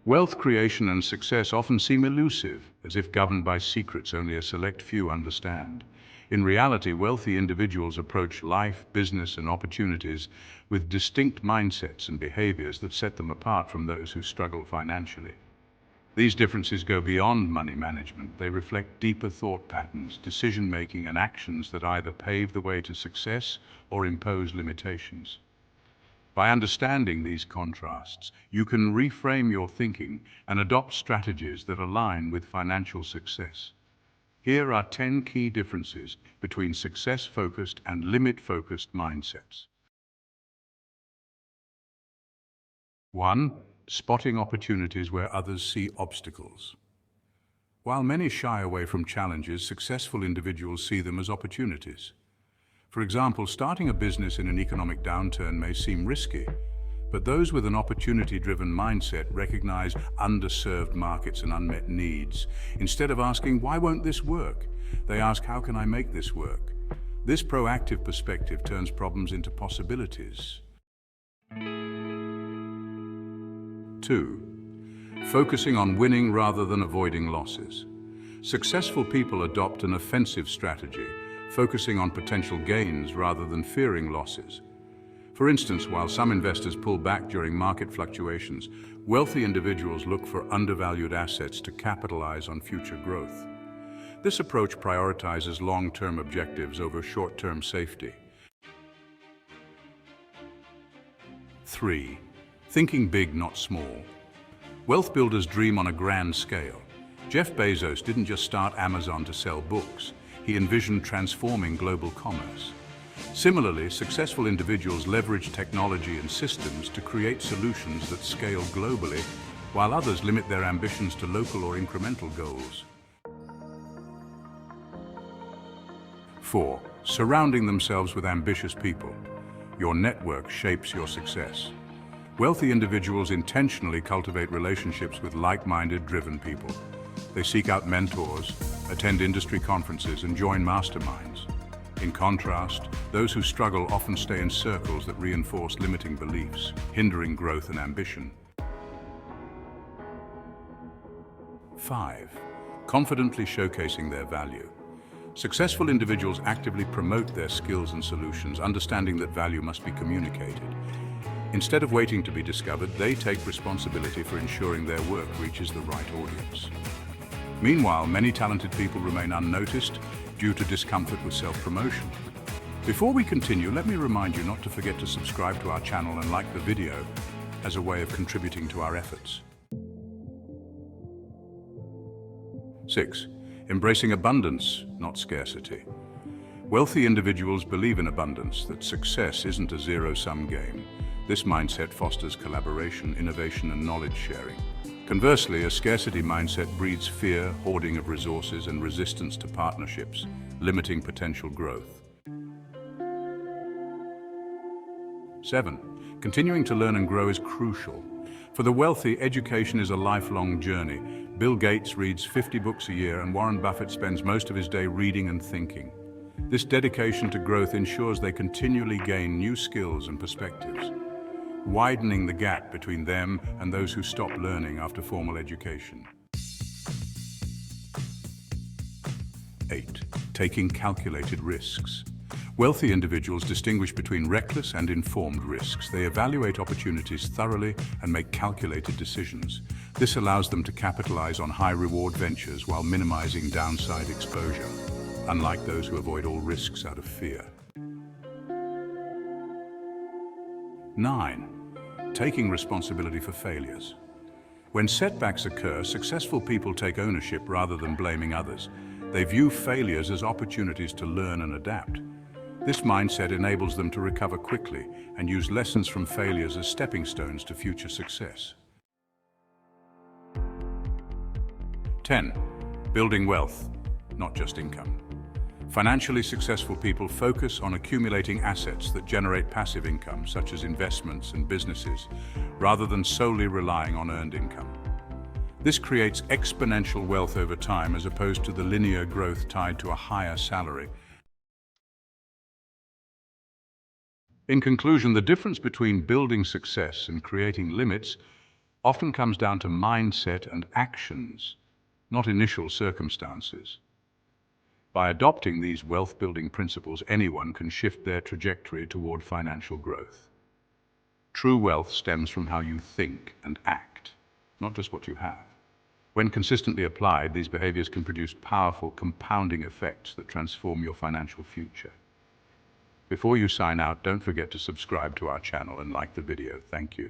Wealth creation and success often seem elusive, as if governed by secrets only a select few understand. In reality, wealthy individuals approach life, business, and opportunities with distinct mindsets and behaviors that set them apart from those who struggle financially. These differences go beyond money management. They reflect deeper thought patterns, decision-making, and actions that either pave the way to success or impose limitations. By understanding these contrasts, you can reframe your thinking and adopt strategies that align with financial success. Here are 10 key differences between success-focused and limit-focused mindsets. 1. Spotting opportunities where others see obstacles. While many shy away from challenges, successful individuals see them as opportunities. For example, starting a business in an economic downturn may seem risky, but those with an opportunity-driven mindset recognize underserved markets and unmet needs. Instead of asking, "Why won't this work?" they ask, "How can I make this work?" This proactive perspective turns problems into possibilities. 2. Focusing on winning rather than avoiding losses. Successful people adopt an offensive strategy, focusing on potential gains rather than fearing losses. For instance, while some investors pull back during market fluctuations, wealthy individuals look for undervalued assets to capitalize on future growth. This approach prioritizes long-term objectives over short-term safety. 3. Thinking big, not small. Wealth builders dream on a grand scale. Jeff Bezos didn't just start Amazon to sell books. He envisioned transforming global commerce. Similarly, successful individuals leverage technology and systems to create solutions that scale globally, while others limit their ambitions to local or incremental goals. 4. Surrounding themselves with ambitious people. Your network shapes your success. Wealthy individuals intentionally cultivate relationships with like-minded, driven people. They seek out mentors, attend industry conferences, and join masterminds. In contrast, those who struggle often stay in circles that reinforce limiting beliefs, hindering growth and ambition. 5. Confidently showcasing their value. Successful individuals actively promote their skills and solutions, understanding that value must be communicated. Instead of waiting to be discovered, they take responsibility for ensuring their work reaches the right audience. Meanwhile, many talented people remain unnoticed due to discomfort with self-promotion. Before we continue, let me remind you not to forget to subscribe to our channel and like the video as a way of contributing to our efforts. 6. Embracing abundance, not scarcity. Wealthy individuals believe in abundance, that success isn't a zero-sum game. This mindset fosters collaboration, innovation, and knowledge sharing. Conversely, a scarcity mindset breeds fear, hoarding of resources, and resistance to partnerships, limiting potential growth. 7. Continuing to learn and grow is crucial. For the wealthy, education is a lifelong journey. Bill Gates reads 50 books a year, and Warren Buffett spends most of his day reading and thinking. This dedication to growth ensures they continually gain new skills and perspectives, widening the gap between them and those who stop learning after formal education. 8. Taking calculated risks. Wealthy individuals distinguish between reckless and informed risks. They evaluate opportunities thoroughly and make calculated decisions. This allows them to capitalize on high-reward ventures while minimizing downside exposure, unlike those who avoid all risks out of fear. 9. Taking responsibility for failures. When setbacks occur, successful people take ownership rather than blaming others. They view failures as opportunities to learn and adapt. This mindset enables them to recover quickly and use lessons from failures as stepping stones to future success. 10. Building wealth, not just income. Financially successful people focus on accumulating assets that generate passive income, such as investments and businesses, rather than solely relying on earned income. This creates exponential wealth over time as opposed to the linear growth tied to a higher salary. In conclusion, the difference between building success and creating limits often comes down to mindset and actions, not initial circumstances. By adopting these wealth-building principles, anyone can shift their trajectory toward financial growth. True wealth stems from how you think and act, not just what you have. When consistently applied, these behaviors can produce powerful compounding effects that transform your financial future. Before you sign out, don't forget to subscribe to our channel and like the video. Thank you.